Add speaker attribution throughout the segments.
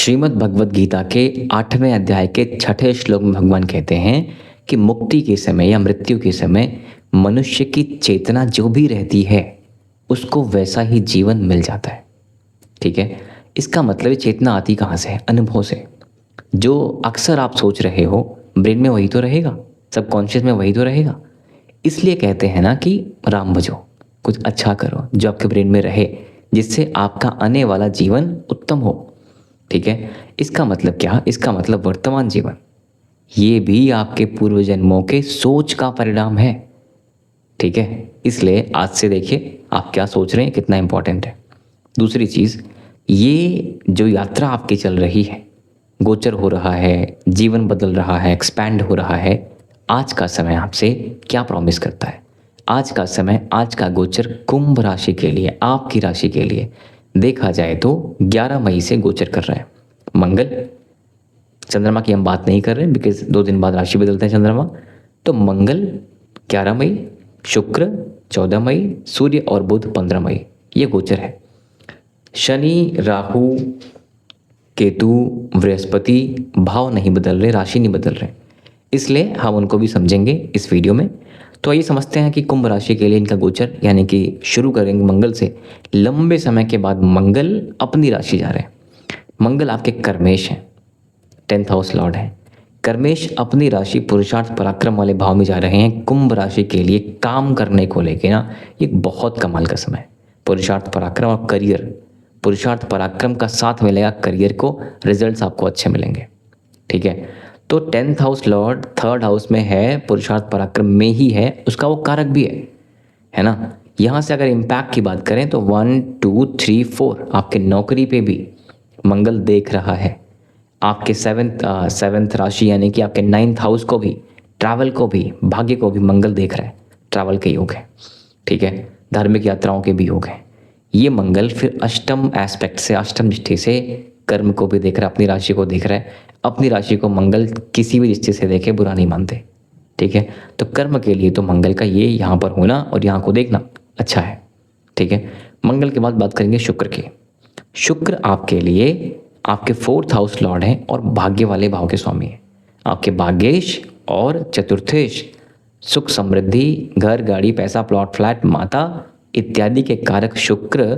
Speaker 1: श्रीमद् भगवद गीता के 8वें अध्याय के 6ठे श्लोक में भगवान कहते हैं कि मुक्ति के समय या मृत्यु के समय मनुष्य की चेतना जो भी रहती है उसको वैसा ही जीवन मिल जाता है। ठीक है, इसका मतलब चेतना आती कहाँ से है? अनुभव से। जो अक्सर आप सोच रहे हो ब्रेन में वही तो रहेगा, सबकॉन्शियस में वही तो रहेगा। इसलिए कहते हैं ना कि राम भजो, कुछ अच्छा करो जो आपके ब्रेन में रहे, जिससे आपका आने वाला जीवन उत्तम हो। ठीक है, इसका मतलब क्या? इसका मतलब वर्तमान जीवन ये भी आपके पूर्व जन्मों के सोच का परिणाम है। ठीक है, इसलिए आज से देखिए आप क्या सोच रहे हैं कितना इंपॉर्टेंट है। दूसरी चीज़, ये जो यात्रा आपकी चल रही है, गोचर हो रहा है, जीवन बदल रहा है, एक्सपैंड हो रहा है, आज का समय आपसे क्या प्रॉमिस करता है? आज का समय, आज का गोचर कुंभ राशि के लिए, आपकी राशि के लिए देखा जाए तो 11 मई से गोचर कर रहा है। मंगल, चंद्रमा की हम बात नहीं कर रहे हैं बिकॉज 2 दिन बाद राशि बदलते हैं चंद्रमा। तो मंगल 11 मई, शुक्र 14 मई, सूर्य और बुध 15 मई, ये गोचर है। शनि, राहु, केतु, बृहस्पति भाव नहीं बदल रहे, राशि नहीं बदल रहे, इसलिए हम उनको भी समझेंगे इस वीडियो में। तो आइए समझते हैं कि कुंभ राशि के लिए इनका गोचर, यानी कि शुरू करेंगे मंगल से। लंबे समय के बाद मंगल अपनी राशि जा रहे हैं। मंगल आपके कर्मेश हैं, 10th हाउस लॉर्ड है। कर्मेश अपनी राशि पुरुषार्थ पराक्रम वाले भाव में जा रहे हैं। कुंभ राशि के लिए काम करने को लेके ना ये बहुत कमाल का समय है। पुरुषार्थ पराक्रम और करियर, पुरुषार्थ पराक्रम का साथ मिलेगा करियर को, रिजल्ट्स आपको अच्छे मिलेंगे। ठीक है, तो 10th house Lord 3rd house में है, पुरुषार्थ पराक्रम में ही है, उसका वो कारक भी है ना। यहाँ से अगर इम्पैक्ट की बात करें तो 1, 2, 3, 4 आपके नौकरी पे भी मंगल देख रहा है। आपके 7th राशि यानी कि आपके 9th हाउस को भी, ट्रैवल को भी, भाग्य को भी मंगल देख रहा है। ट्रैवल के योग है। ठीक है, धार्मिक यात्राओं के भी योग हैं। ये मंगल फिर अष्टम एस्पेक्ट से, अष्टम दृष्टि से कर्म को भी देख रहा है, अपनी राशि को देख रहा है। अपनी राशि को मंगल किसी भी दृष्टि से देखे बुरा नहीं मानते। ठीक है, तो कर्म के लिए तो मंगल का ये यहाँ पर होना और यहाँ को देखना अच्छा है। ठीक है, मंगल के बाद बात करेंगे शुक्र की। शुक्र आपके लिए आपके 4th हाउस लॉर्ड हैं और भाग्य वाले भाव के स्वामी हैं। आपके भाग्येश और चतुर्थेश, सुख समृद्धि, घर, गाड़ी, पैसा, प्लॉट, फ्लैट, माता इत्यादि के कारक शुक्र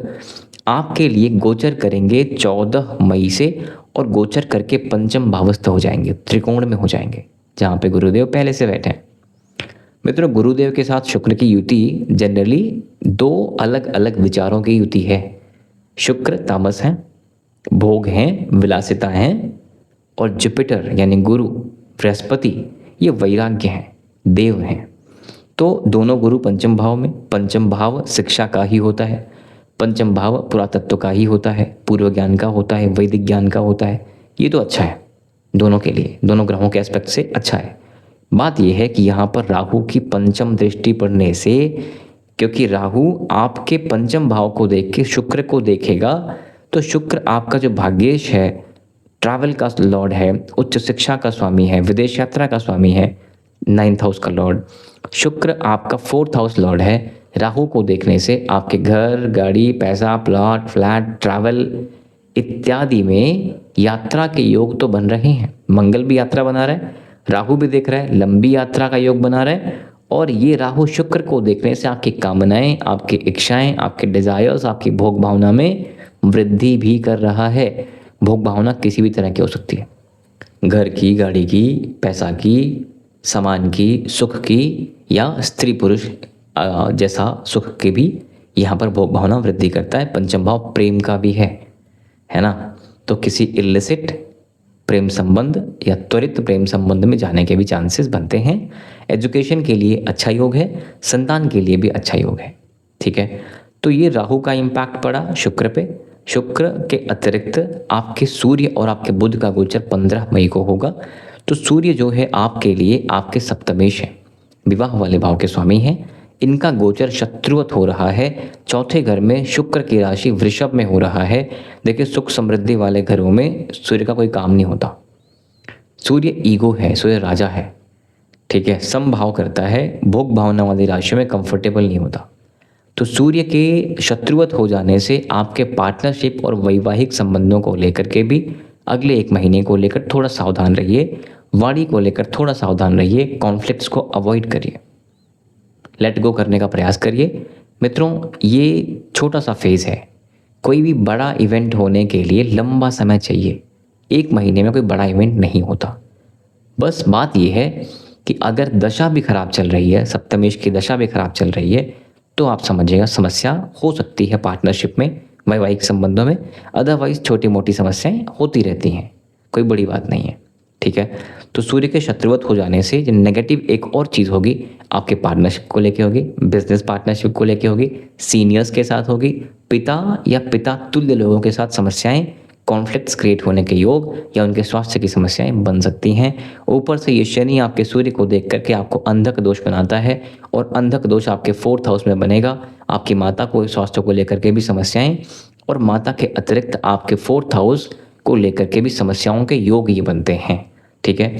Speaker 1: आपके लिए गोचर करेंगे 14 मई से, और गोचर करके पंचम भावस्थ हो जाएंगे, त्रिकोण में हो जाएंगे, जहाँ पे गुरुदेव पहले से बैठे हैं। मित्रों, गुरुदेव के साथ शुक्र की युति जनरली 2 अलग अलग विचारों की युति है। शुक्र तामस हैं, भोग हैं, विलासिता हैं, और जुपिटर यानी गुरु बृहस्पति ये वैराग्य हैं, देव हैं। तो दोनों गुरु पंचम भाव में, पंचम भाव शिक्षा का ही होता है, पंचम भाव पुरातत्व का ही होता है, पूर्व ज्ञान का होता है, वैदिक ज्ञान का होता है। ये तो अच्छा है दोनों के लिए, दोनों ग्रहों के एस्पेक्ट से अच्छा है। बात यह है कि यहाँ पर राहु की पंचम दृष्टि पड़ने से, क्योंकि राहु आपके पंचम भाव को देख के शुक्र को देखेगा, तो शुक्र आपका जो भाग्येश है, ट्रैवल का लॉर्ड है, उच्च शिक्षा का स्वामी है, विदेश यात्रा का स्वामी है, 9th हाउस का लॉर्ड। शुक्र आपका 4th हाउस लॉर्ड है। राहु को देखने से आपके घर, गाड़ी, पैसा, प्लॉट, फ्लैट, ट्रैवल इत्यादि में यात्रा के योग तो बन रहे हैं। मंगल भी यात्रा बना रहा है, राहु भी देख रहा है, लंबी यात्रा का योग बना रहा है। और ये राहु शुक्र को देखने से आपकी कामनाएं, आपकी इच्छाएं, आपके डिजायर्स, आपकी भोग भावना में वृद्धि भी कर रहा है। भोग भावना किसी भी तरह की हो सकती है, घर की, गाड़ी की, पैसा की, सामान की, सुख की, या स्त्री पुरुष जैसा सुख की भी यहाँ पर भोग भावना वृद्धि करता है। पंचम भाव प्रेम का भी है ना। तो किसी इलिसिट प्रेम संबंध या त्वरित प्रेम संबंध में जाने के भी चांसेस बनते हैं। एजुकेशन के लिए अच्छा योग है, संतान के लिए भी अच्छा योग है। ठीक है, तो ये राहु का इम्पैक्ट पड़ा शुक्र पे। शुक्र के अतिरिक्त आपके सूर्य और आपके बुध का गोचर 15 मई को होगा। तो सूर्य जो है आपके लिए आपके सप्तमेश है, विवाह वाले भाव के स्वामी हैं। इनका गोचर शत्रुवत हो रहा है, 4थे घर में, शुक्र की राशि वृषभ में हो रहा है। देखिए, सुख समृद्धि वाले घरों में सूर्य का कोई काम नहीं होता। सूर्य ईगो है, सूर्य राजा है। ठीक है, समभाव करता है, भोग भावना वाली राशि में कंफर्टेबल नहीं होता। तो सूर्य के शत्रुवत हो जाने से आपके पार्टनरशिप और वैवाहिक संबंधों को लेकर के भी अगले 1 महीने को लेकर थोड़ा सावधान रहिए, वाणी को लेकर थोड़ा सावधान रहिए, कॉन्फ्लिक्ट्स को अवॉइड करिए, लेट गो करने का प्रयास करिए। मित्रों, ये छोटा सा फेज़ है। कोई भी बड़ा इवेंट होने के लिए लंबा समय चाहिए। 1 महीने में कोई बड़ा इवेंट नहीं होता। बस बात ये है कि अगर दशा भी खराब चल रही है, सप्तमेश की दशा भी खराब चल रही है, तो आप समझिएगा समस्या हो सकती है पार्टनरशिप में, वैवाहिक संबंधों में। अदरवाइज छोटी मोटी समस्याएं होती रहती हैं, कोई बड़ी बात नहीं है, ठीक है। तो सूर्य के शत्रुवत हो जाने से जो नेगेटिव एक और चीज़ होगी, आपके पार्टनरशिप को लेके होगी, बिजनेस पार्टनरशिप को लेके होगी, सीनियर्स के साथ होगी, पिता या पिता तुल्य लोगों के साथ समस्याएं, कॉन्फ्लिक्ट्स क्रिएट होने के योग या उनके स्वास्थ्य की समस्याएं बन सकती हैं। ऊपर से ये शनि आपके सूर्य को देख करके आपको अंधक दोष बनाता है, और अंधक दोष आपके 4th हाउस में बनेगा। आपकी माता को स्वास्थ्य को लेकर के भी समस्याएं, और माता के अतिरिक्त आपके 4th हाउस को लेकर के भी समस्याओं के योग ये बनते हैं, ठीक है।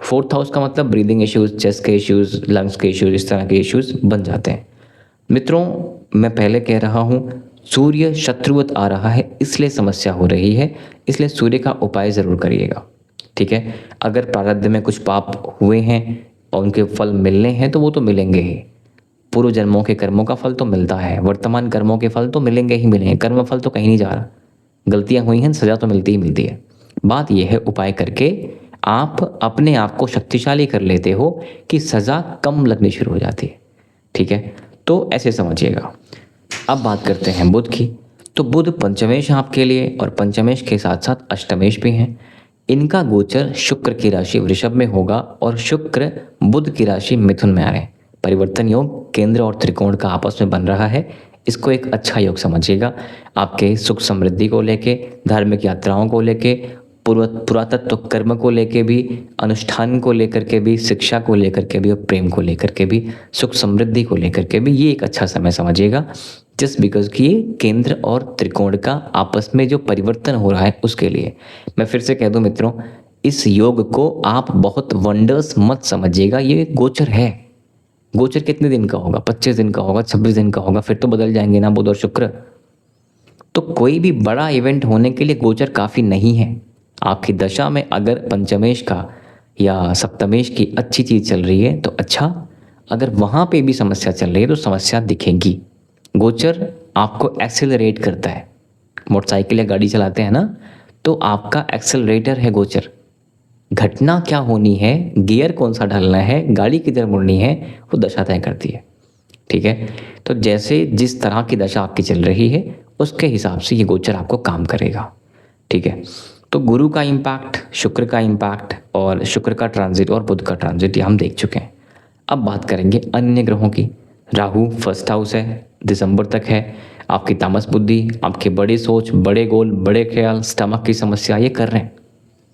Speaker 1: 4th हाउस का मतलब ब्रीदिंग इश्यूज, चेस्ट के इश्यूज, लंग्स के इश्यूज, इस तरह के इश्यूज बन जाते हैं। मित्रों, मैं पहले कह रहा हूँ, सूर्य शत्रुवत आ रहा है इसलिए समस्या हो रही है, इसलिए सूर्य का उपाय ज़रूर करिएगा, ठीक है। अगर प्रारब्ध में कुछ पाप हुए हैं और उनके फल मिलने हैं तो वो तो मिलेंगे ही। पूर्व जन्मों के कर्मों का फल तो मिलता है, वर्तमान कर्मों के फल तो मिलेंगे ही मिलेंगे। कर्म फल तो कहीं नहीं जा रहा, गलतियां हुई हैं, सज़ा तो मिलती ही मिलती है। बात यह है, उपाय करके आप अपने आप को शक्तिशाली कर लेते हो कि सज़ा कम लगनी शुरू हो जाती है, ठीक है। तो ऐसे समझिएगा। अब बात करते हैं बुध की। तो बुध पंचमेश आपके लिए, और पंचमेश के साथ साथ अष्टमेश भी हैं। इनका गोचर शुक्र की राशि वृषभ में होगा, और शुक्र बुध की राशि मिथुन में आ रहे हैं। परिवर्तन योग केंद्र और त्रिकोण का आपस में बन रहा है। इसको एक अच्छा योग समझिएगा। आपके सुख समृद्धि को लेके, धार्मिक यात्राओं को लेके, पुरातत्व कर्म को लेके भी, अनुष्ठान को लेकर के भी, शिक्षा को लेकर के भी, और प्रेम को लेकर के भी, सुख समृद्धि को लेकर के भी ये एक अच्छा समय समझिएगा। जस्ट बिकॉज कि ये केंद्र और त्रिकोण का आपस में जो परिवर्तन हो रहा है उसके लिए। मैं फिर से कह दूं मित्रों, इस योग को आप बहुत वंडर्स मत समझिएगा। ये गोचर है। गोचर कितने दिन का होगा? 25 दिन का होगा, 26 दिन का होगा, फिर तो बदल जाएंगे ना बुध और शुक्र। तो कोई भी बड़ा इवेंट होने के लिए गोचर काफ़ी नहीं है। आपकी दशा में अगर पंचमेश का या सप्तमेश की अच्छी चीज़ चल रही है तो अच्छा, अगर वहाँ पे भी समस्या चल रही है तो समस्या दिखेगी। गोचर आपको एक्सेलरेट करता है। मोटरसाइकिल या गाड़ी चलाते हैं ना, तो आपका एक्सेलरेटर है गोचर। घटना क्या होनी है, गियर कौन सा डालना है, गाड़ी किधर मुड़नी है, वो दशा तय करती है, ठीक है। तो जैसे जिस तरह की दशा आपकी चल रही है उसके हिसाब से ये गोचर आपको काम करेगा, ठीक है। तो गुरु का इम्पैक्ट, शुक्र का इम्पैक्ट, और शुक्र का ट्रांजिट और बुध का ट्रांजिट ये हम देख चुके हैं। अब बात करेंगे अन्य ग्रहों की। राहु 1st हाउस है, दिसंबर तक है। आपकी तामस बुद्धि, आपके बड़े सोच, बड़े गोल, बड़े ख्याल, स्टमक की समस्या ये कर रहे हैं,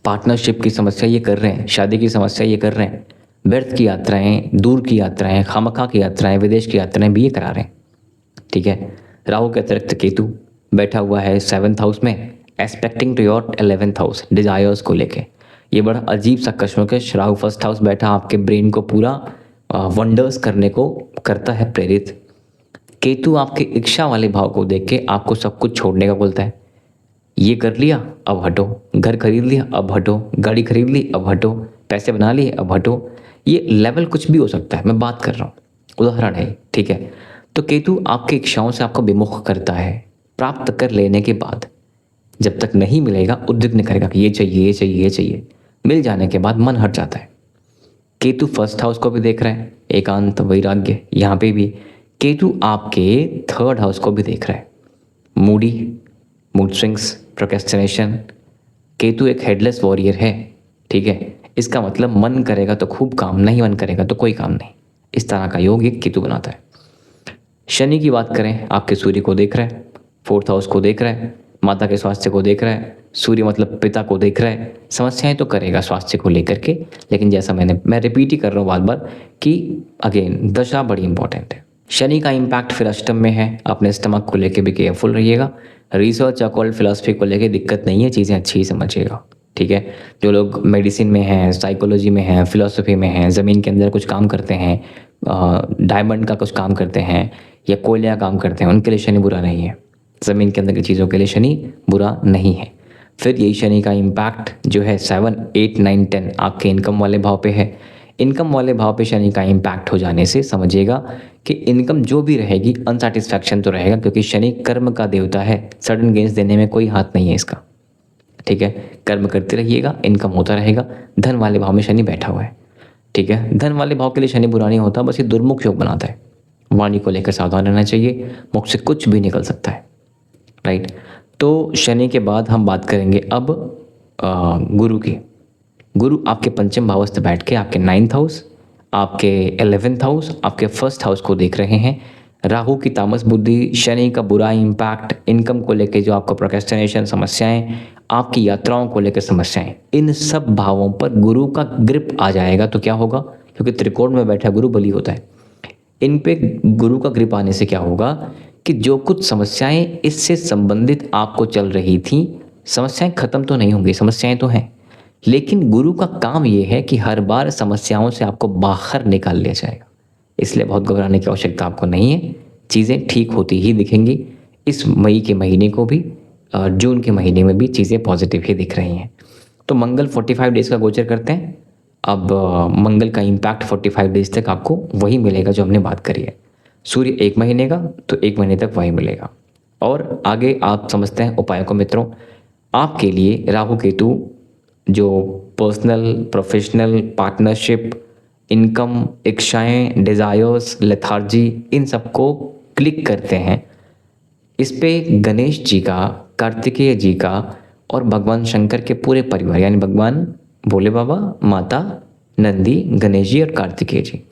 Speaker 1: पार्टनरशिप की समस्या ये कर रहे हैं, शादी की समस्या ये कर रहे हैं, व्यर्थ की यात्राएं, दूर की यात्राएं, खामखा की यात्राएं, विदेश की यात्राएं भी ये करा रहे हैं, ठीक है। राहु के अतिरिक्त केतु बैठा हुआ है 7th हाउस में, aspecting to your 11th house, desires को लेके। ये बड़ा अजीब सा कश्मकश। राहु 1st हाउस बैठा आपके ब्रेन को पूरा वंडर्स करने को करता है प्रेरित। केतु आपके इच्छा वाले भाव को देख के आपको सब कुछ छोड़ने का बोलता है। ये कर लिया अब हटो, घर खरीद लिया अब हटो, गाड़ी खरीद ली अब हटो, पैसे बना लिए अब हटो। ये लेवल कुछ भी हो सकता है, मैं बात कर रहा हूँ, उदाहरण है, ठीक है। तो केतु आपकी इच्छाओं से आपको विमुख करता है। प्राप्त कर लेने के बाद जब तक नहीं मिलेगा उद्विग्न करेगा कि ये चाहिए, ये चाहिए, ये चाहिए। मिल जाने के बाद मन हट जाता है। केतु 1st हाउस को भी देख रहा है, एकांत, वैराग्य। यहाँ पे भी केतु आपके 3rd हाउस को भी देख रहा है, Moody, mood swings, procrastination. Ketu एक हेडलेस वॉरियर है, ठीक है। इसका मतलब मन करेगा तो खूब काम, नहीं मन करेगा तो कोई काम नहीं। इस तरह का योग ये केतु बनाता है। शनि की बात करें, आपके सूर्य को देख रहा है, 4th हाउस को देख रहा है, माता के स्वास्थ्य को देख रहा है। सूर्य मतलब पिता को देख रहा है। समस्याएं तो करेगा स्वास्थ्य को लेकर के, लेकिन जैसा मैं रिपीट ही कर रहा हूँ बार बार कि अगेन दशा बड़ी इंपॉर्टेंट है। शनि का इम्पैक्ट फिर अष्टम में है। अपने स्टमक को लेके भी केयरफुल रहिएगा। रिसर्च अकॉल्ड फिलॉसफी को लेके दिक्कत नहीं है, चीज़ें अच्छी ही समझिएगा, ठीक है। जो लोग मेडिसिन में हैं, साइकोलॉजी में हैं, फिलॉसफी में हैं, ज़मीन के अंदर कुछ काम करते हैं, डायमंड का कुछ काम करते हैं या कोयले का काम करते हैं, उनके लिए शनि बुरा नहीं है। ज़मीन के अंदर की चीज़ों के लिए शनि बुरा नहीं है। फिर यही शनि का इम्पैक्ट जो है 7, 8, 9, 10 आपके इनकम वाले भाव पे है। इनकम वाले भाव पे शनि का इम्पैक्ट हो जाने से समझिएगा कि इनकम जो भी रहेगी अनसेटिस्फैक्शन तो रहेगा, क्योंकि शनि कर्म का देवता है, सडन गेन्स देने में कोई हाथ नहीं है इसका। ठीक है, कर्म करते रहिएगा, इनकम होता रहेगा। धन वाले भाव में शनि बैठा हुआ है। ठीक है, धन वाले भाव के लिए शनि बुरा नहीं होता, बस ये दुर्मुख योग बनाता है। वाणी को लेकर सावधान रहना चाहिए, मुख से कुछ भी निकल सकता है। राइट, तो शनि के बाद हम बात करेंगे अब गुरु की। गुरु आपके पंचम भावस्थ बैठ के आपके 9th हाउस, आपके 11th हाउस, आपके 1st हाउस को देख रहे हैं। राहु की तामस बुद्धि, शनि का बुरा इम्पैक्ट, इनकम को लेके जो आपका प्रोक्रेस्टिनेशन समस्याएं, आपकी यात्राओं को लेकर समस्याएं, इन सब भावों पर गुरु का ग्रिप आ जाएगा तो क्या होगा, क्योंकि त्रिकोण में बैठा गुरु बली होता है। इन पे गुरु का ग्रिप आने से क्या होगा कि जो कुछ समस्याएं इससे संबंधित आपको चल रही थी, समस्याएं खत्म तो नहीं होंगी, समस्याएं तो हैं, लेकिन गुरु का काम ये है कि हर बार समस्याओं से आपको बाहर निकाल लिया जाएगा। इसलिए बहुत घबराने की आवश्यकता आपको नहीं है, चीज़ें ठीक होती ही दिखेंगी। इस मई के महीने को भी और जून के महीने में भी चीज़ें पॉजिटिव ही दिख रही हैं। तो मंगल 45 डेज़ का गोचर करते हैं। अब मंगल का इम्पैक्ट 45 डेज़ तक आपको वही मिलेगा जो हमने बात करी है। सूर्य 1 महीने का, तो 1 महीने तक वही मिलेगा। और आगे आप समझते हैं उपायों को मित्रों। आपके लिए राहु केतु जो पर्सनल, प्रोफेशनल, पार्टनरशिप, इनकम, इच्छाएं, डिज़ायर्स, लेथार्जी, इन सबको क्लिक करते हैं। इस पे गणेश जी का, कार्तिकेय जी का और भगवान शंकर के पूरे परिवार, यानी भगवान भोले बाबा, माता नंदी, गणेश जी और कार्तिकेय जी,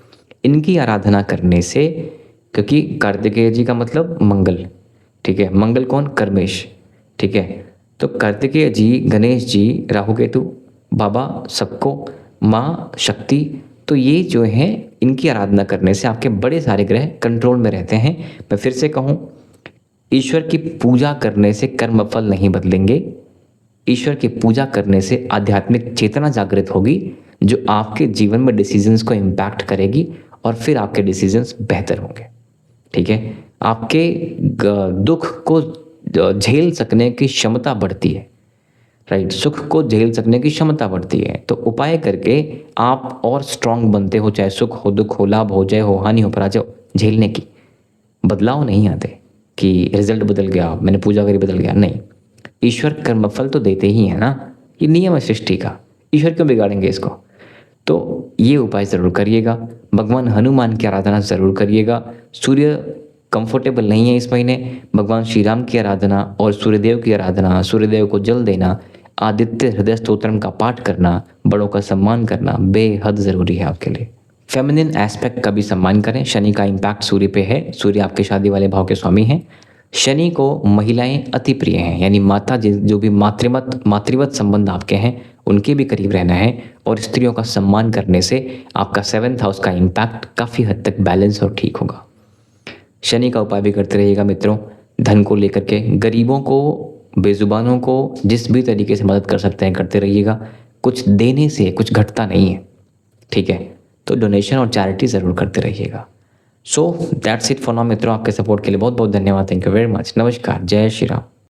Speaker 1: इनकी आराधना करने से, क्योंकि कार्तिकेय जी का मतलब मंगल, ठीक है, मंगल कौन, कर्मेश, ठीक है, तो कार्तिकेय जी, गणेश जी, राहु केतु, बाबा सबको, माँ शक्ति, तो ये जो है इनकी आराधना करने से आपके बड़े सारे ग्रह कंट्रोल में रहते हैं। मैं फिर से कहूँ, ईश्वर की पूजा करने से कर्मफल नहीं बदलेंगे। ईश्वर की पूजा करने से आध्यात्मिक चेतना जागृत होगी, जो आपके जीवन में डिसीजंस को इम्पैक्ट करेगी और फिर आपके डिसीजंस बेहतर होंगे। ठीक है, आपके दुख को झेल सकने की क्षमता बढ़ती है। राइट, सुख को झेल सकने की क्षमता बढ़ती है। तो उपाय करके आप और स्ट्रांग बनते हो, चाहे सुख हो, दुख हो, लाभ हो, जय हो, हानि हो, पराजय हो, झेलने की। बदलाव नहीं आते कि रिजल्ट बदल गया, मैंने पूजा करी बदल गया, नहीं। ईश्वर कर्मफल तो देते ही है ना, ये नियम है सृष्टि का, ईश्वर क्यों बिगाड़ेंगे इसको। तो ये उपाय ज़रूर करिएगा। भगवान हनुमान की आराधना ज़रूर करिएगा। सूर्य कंफर्टेबल नहीं है इस महीने, भगवान श्री राम की आराधना और सूर्यदेव की आराधना, सूर्यदेव को जल देना, आदित्य हृदय स्तोत्रम का पाठ करना, बड़ों का सम्मान करना बेहद ज़रूरी है आपके लिए। फेमिनिन एस्पेक्ट का भी सम्मान करें। शनि का इम्पैक्ट सूर्य पे है, सूर्य आपके शादी वाले भाव के स्वामी हैं। शनि को महिलाएं अति प्रिय हैं, यानी माता जो भी मातृवत संबंध आपके हैं उनके भी करीब रहना है, और स्त्रियों का सम्मान करने से आपका 7th हाउस का इम्पैक्ट काफ़ी हद तक बैलेंस और ठीक होगा। शनि का उपाय भी करते रहिएगा मित्रों। धन को लेकर के गरीबों को, बेजुबानों को जिस भी तरीके से मदद कर सकते हैं करते रहिएगा। कुछ देने से कुछ घटता नहीं है, ठीक है, तो डोनेशन और चैरिटी ज़रूर करते रहिएगा। So that's it for now मित्रों। आपके सपोर्ट के लिए बहुत बहुत धन्यवाद। Thank you very much. नमस्कार, जय श्री राम।